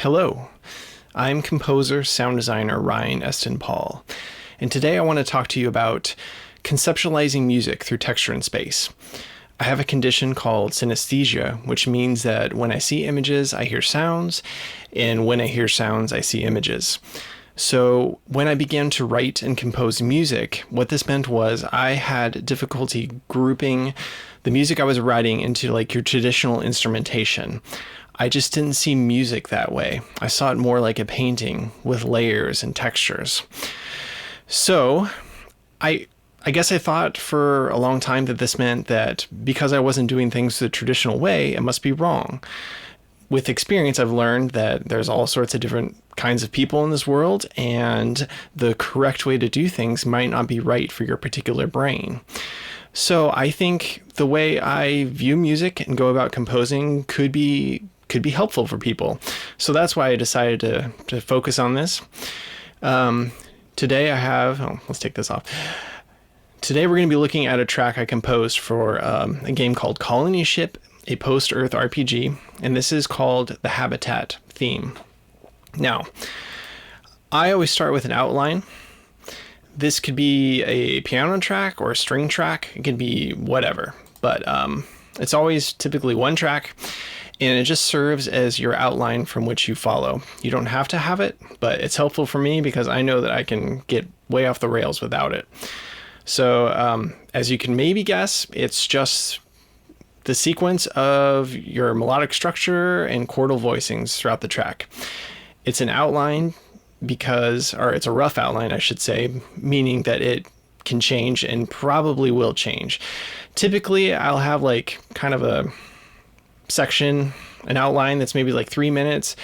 Hello, I'm composer, sound designer Ryan Eston Paul, and today I want to talk to you about conceptualizing music through texture and space. I have a condition called synesthesia, which means that when I see images, I hear sounds, and when I hear sounds, I see images. So when I began to write and compose music, what this meant was I had difficulty grouping the music I was writing into like your traditional instrumentation. I just didn't see music that way. I saw it more like a painting with layers and textures. So I guess I thought for a long time that this meant that because I wasn't doing things the traditional way, it must be wrong. With experience, I've learned that there's all sorts of different kinds of people in this world, and the correct way to do things might not be right for your particular brain. So I think the way I view music and go about composing could be helpful for people. So that's why I decided to focus on this. Today I have, let's take this off. Today we're going to be looking at a track I composed for a game called Colony Ship, a post-Earth RPG, and this is called the Habitat theme. Now, I always start with an outline. This could be a piano track or a string track. It could be whatever, but it's always typically one track, and it just serves as your outline from which you follow. You don't have to have it, but it's helpful for me because I know that I can get way off the rails without it. So as you can maybe guess, it's just the sequence of your melodic structure and chordal voicings throughout the track. It's an outline or it's a rough outline, I should say, meaning that it can change and probably will change. Typically, I'll have like kind of a section, an outline that's maybe like 3 minutes,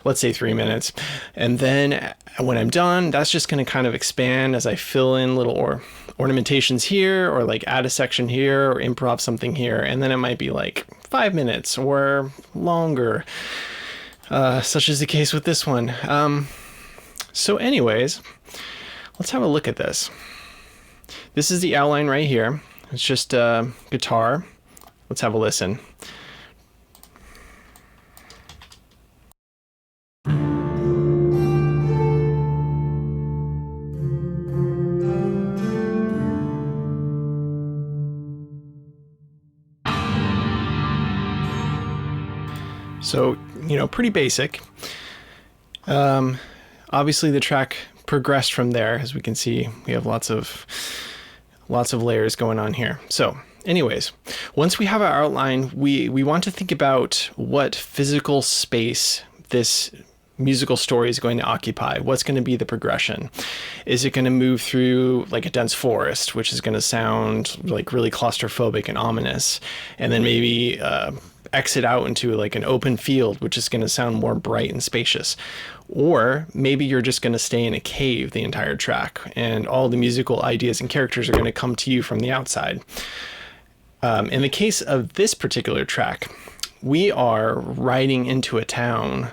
let's say 3 minutes. And then when I'm done, that's just going to kind of expand as I fill in little ornamentations here, or like add a section here, or improv something here. And then it might be like 5 minutes or longer, such is the case with this one. So anyways, let's have a look at this. This is the outline right here. It's just a guitar. Let's have a listen. So, pretty basic. Obviously the track progressed from there. As we can see, we have lots of layers going on here. So anyways, once we have our outline, we want to think about what physical space this musical story is going to occupy. What's going to be the progression? Is it going to move through like a dense forest, which is going to sound like really claustrophobic and ominous, and then maybe exit out into like an open field, which is going to sound more bright and spacious? Or maybe you're just going to stay in a cave the entire track, and all the musical ideas and characters are going to come to you from the outside. In the case of this particular track, we are riding into a town,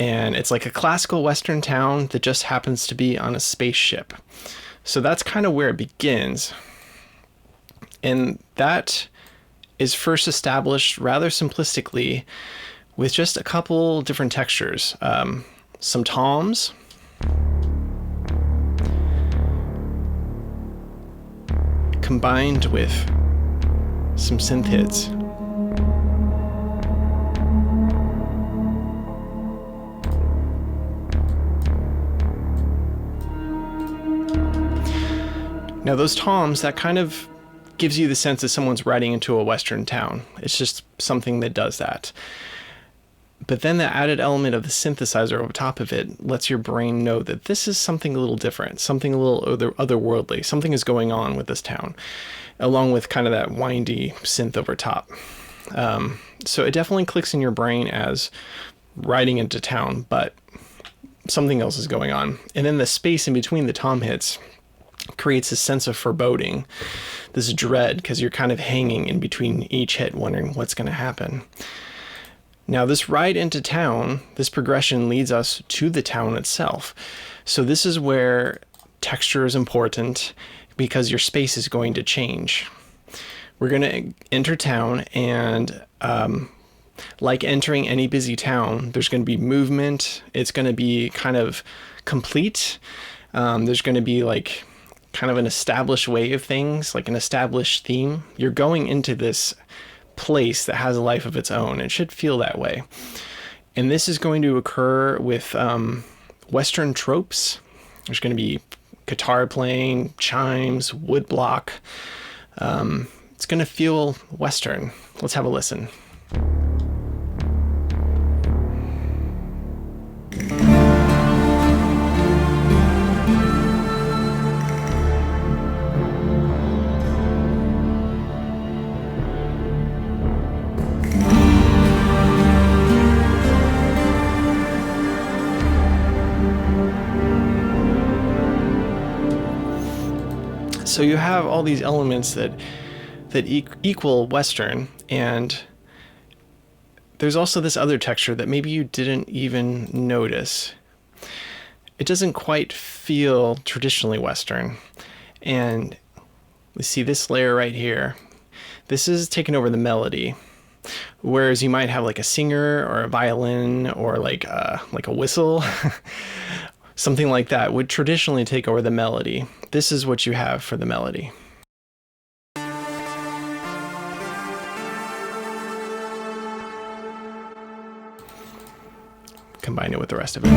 and it's like a classical Western town that just happens to be on a spaceship. So that's kind of where it begins. And that is first established rather simplistically with just a couple different textures. Some toms, combined with some synth hits. Now those toms, that kind of gives you the sense that someone's riding into a Western town. It's just something that does that. But then the added element of the synthesizer over top of it lets your brain know that this is something a little different, something a little otherworldly, something is going on with this town, along with kind of that windy synth over top. So it definitely clicks in your brain as riding into town, but something else is going on. And then the space in between the tom hits creates a sense of foreboding, this dread, because you're kind of hanging in between each hit, wondering what's going to happen. Now, this ride into town, this progression leads us to the town itself. So this is where texture is important, because your space is going to change. We're going to enter town, and like entering any busy town, there's going to be movement. It's going to be kind of complete. There's going to be like kind of an established way of things, like an established theme. You're going into this place that has a life of its own. It should feel that way. And this is going to occur with Western tropes. There's going to be guitar playing, chimes, woodblock. It's going to feel Western. Let's have a listen. So you have all these elements that equal Western, and there's also this other texture that maybe you didn't even notice. It doesn't quite feel traditionally Western. And we see this layer right here. This is taking over the melody. Whereas you might have like a singer or a violin or like a whistle, something like that would traditionally take over the melody. This is what you have for the melody. Combine it with the rest of it.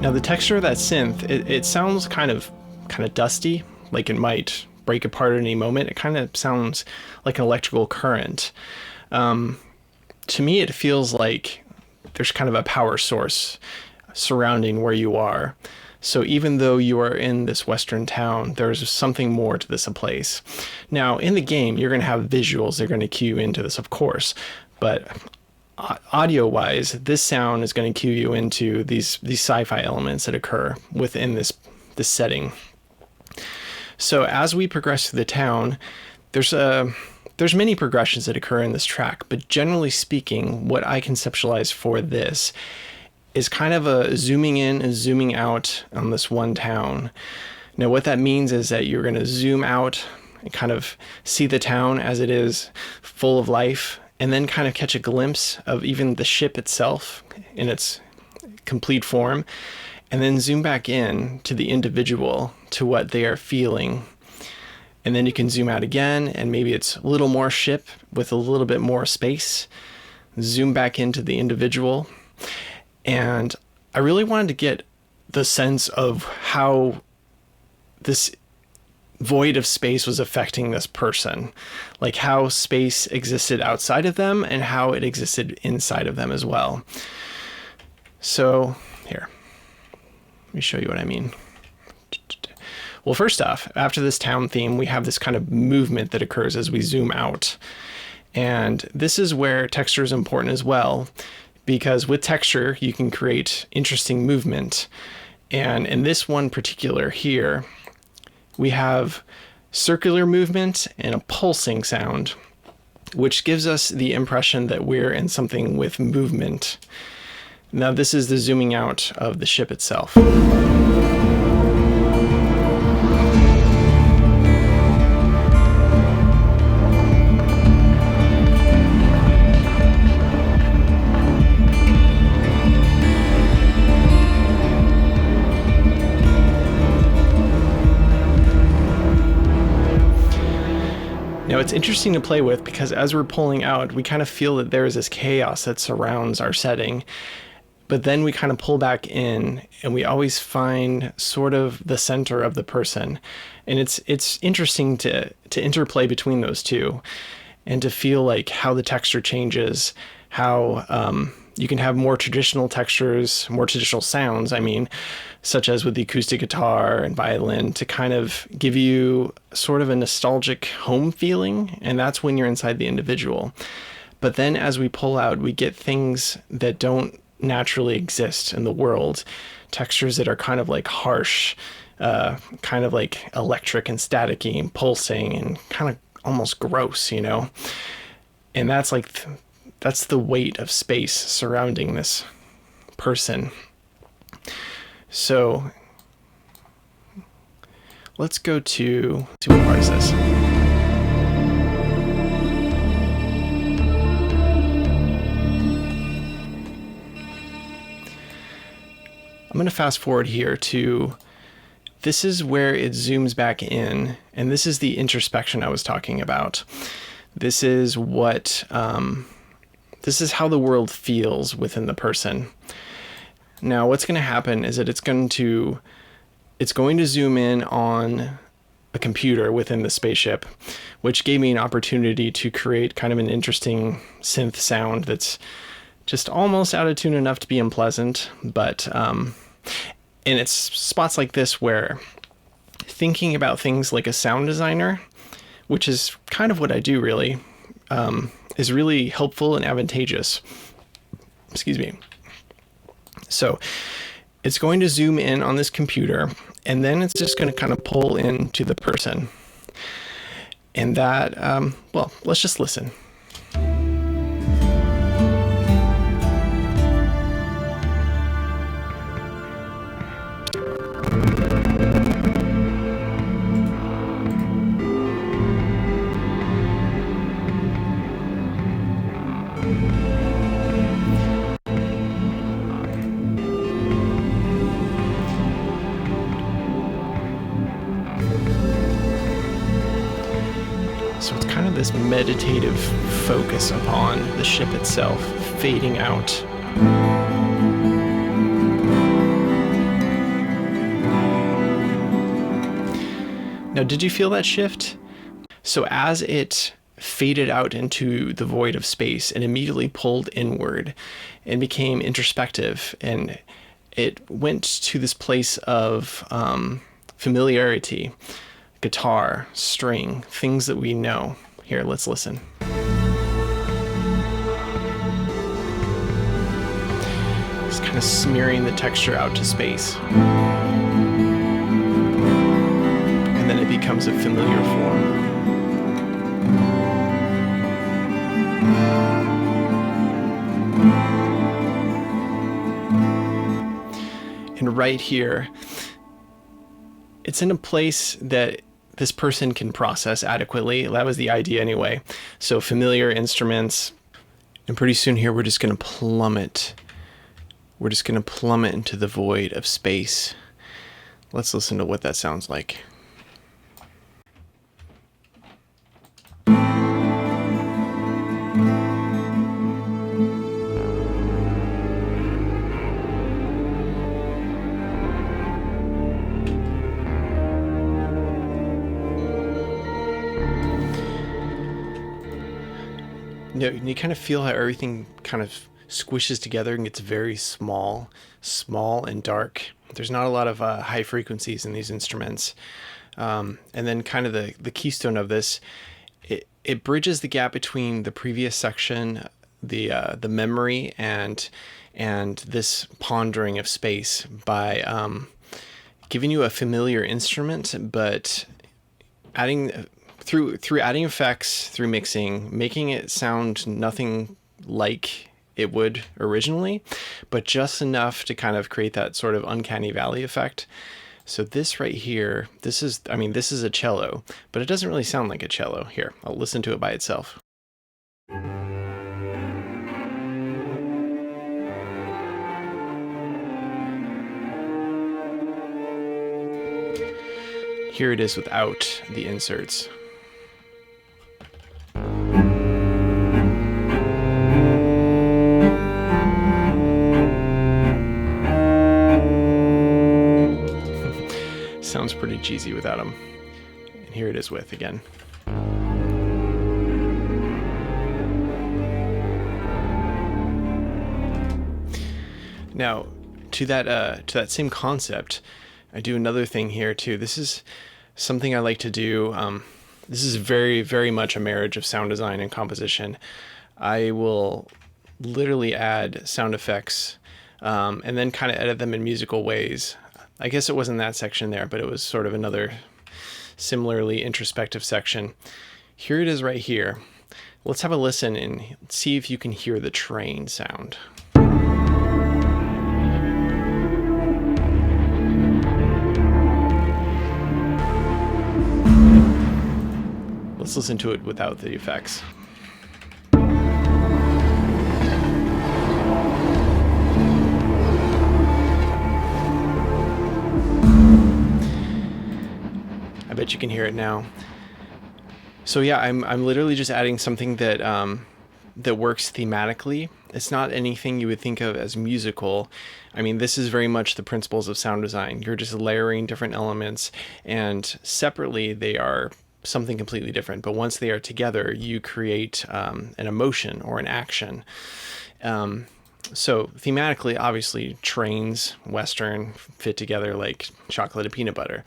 Now the texture of that synth, it sounds kind of dusty, like it might break apart at any moment. It kind of sounds like an electrical current. To me, it feels like there's kind of a power source surrounding where you are. So even though you are in this Western town, there's something more to this place. Now, in the game, you're going to have visuals. They're going to cue into this, of course. But audio-wise, this sound is going to cue you into these sci-fi elements that occur within this setting. So as we progress through the town, there's many progressions that occur in this track, but generally speaking, what I conceptualize for this is kind of a zooming in and zooming out on this one town. Now, what that means is that you're going to zoom out and kind of see the town as it is, full of life, and then kind of catch a glimpse of even the ship itself in its complete form, and then zoom back in to the individual, to what they are feeling. And then you can zoom out again, and maybe it's a little more ship with a little bit more space. Zoom back into the individual. And I really wanted to get the sense of how this void of space was affecting this person. Like how space existed outside of them and how it existed inside of them as well. So here, let me show you what I mean. Well, first off, after this town theme, we have this kind of movement that occurs as we zoom out. And this is where texture is important as well, because with texture, you can create interesting movement. And in this one particular here, we have circular movement and a pulsing sound, which gives us the impression that we're in something with movement. Now, this is the zooming out of the ship itself. Now, it's interesting to play with because as we're pulling out, we kind of feel that there is this chaos that surrounds our setting. But then we kind of pull back in and we always find sort of the center of the person. And it's interesting to interplay between those two and to feel like how the texture changes, how you can have more traditional textures, more traditional sounds, such as with the acoustic guitar and violin, to kind of give you sort of a nostalgic home feeling. And that's when you're inside the individual. But then as we pull out, we get things that don't naturally exist in the world, textures that are kind of like harsh, kind of like electric and staticky and pulsing and kind of almost gross, and that's like that's the weight of space surrounding this person. So let's go to what part is this? going to fast forward here to, this is where it zooms back in, and this is the introspection I was talking about. This is what, this is how the world feels within the person. Now, what's going to happen is that it's going to zoom in on a computer within the spaceship, which gave me an opportunity to create kind of an interesting synth sound that's just almost out of tune enough to be unpleasant. But and it's spots like this where thinking about things like a sound designer, which is kind of what I do really, is really helpful and advantageous. Excuse me. So it's going to zoom in on this computer, and then it's just going to kind of pull into the person. And that, well, let's just listen. So it's kind of this meditative focus upon the ship itself, fading out. Now, did you feel that shift? So as it faded out into the void of space, it immediately pulled inward and became introspective, and it went to this place of familiarity. Guitar, string, things that we know. Here, let's listen. Just kind of smearing the texture out to space. And then it becomes a familiar form. And right here, it's in a place that this person can process adequately. That was the idea anyway. So familiar instruments, and pretty soon here we're just going to plummet. We're just going to plummet into the void of space. Let's listen to what that sounds like. You kind of feel how everything kind of squishes together and gets very small and dark. There's not a lot of high frequencies in these instruments. And then kind of the keystone of this, it bridges the gap between the previous section, the memory, and this pondering of space by giving you a familiar instrument, but adding through adding effects, through mixing, making it sound nothing like it would originally, but just enough to kind of create that sort of uncanny valley effect. So this right here, this is a cello, but it doesn't really sound like a cello. Here, I'll listen to it by itself. Here it is without the inserts. Sounds pretty cheesy without them. And here it is with again. Now, to that same concept, I do another thing here too. This is something I like to do. This is very, very much a marriage of sound design and composition. I will literally add sound effects and then kind of edit them in musical ways. I guess it wasn't that section there, but it was sort of another similarly introspective section. Here it is right here. Let's have a listen and see if you can hear the train sound. Let's listen to it without the effects. bet you can hear it now. So yeah, I'm literally just adding something that that works thematically. It's not anything you would think of as musical. I mean, this is very much the principles of sound design. You're just layering different elements, and separately they are something completely different. But once they are together, you create an emotion or an action. So thematically, obviously, trains, Western, fit together like chocolate and peanut butter.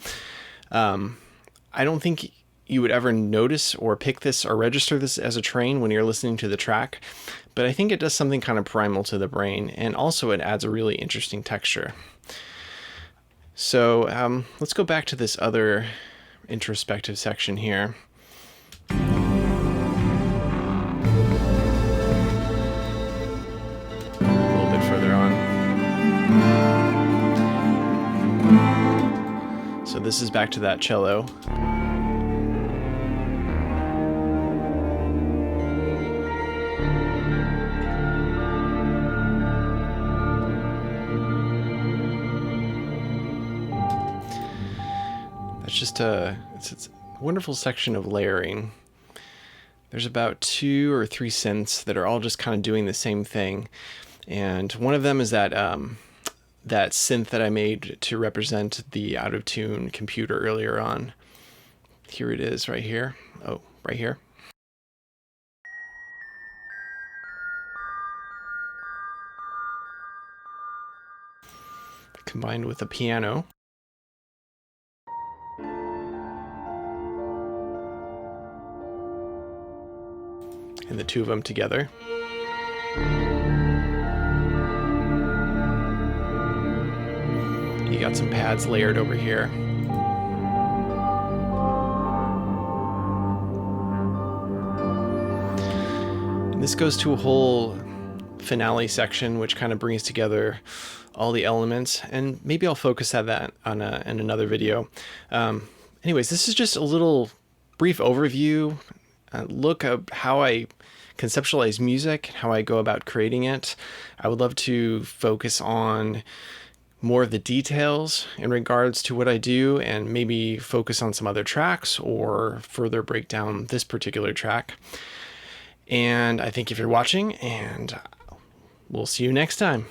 I don't think you would ever notice or pick this or register this as a train when you're listening to the track, but I think it does something kind of primal to the brain, and also it adds a really interesting texture. So let's go back to this other introspective section here. A little bit further on. So this is back to that cello. It's just it's a wonderful section of layering. There's about 2 or 3 synths that are all just kind of doing the same thing, and one of them is that that synth that I made to represent the out of tune computer earlier on. Here it is, right here. Oh, right here. Combined with a piano. And the two of them together. You got some pads layered over here. And this goes to a whole finale section, which kind of brings together all the elements, and maybe I'll focus on that in another video. Anyways, this is just a little brief overview, look at how I conceptualize music, how I go about creating it. I would love to focus on more of the details in regards to what I do, and maybe focus on some other tracks or further break down this particular track. And I thank you for watching, and we'll see you next time.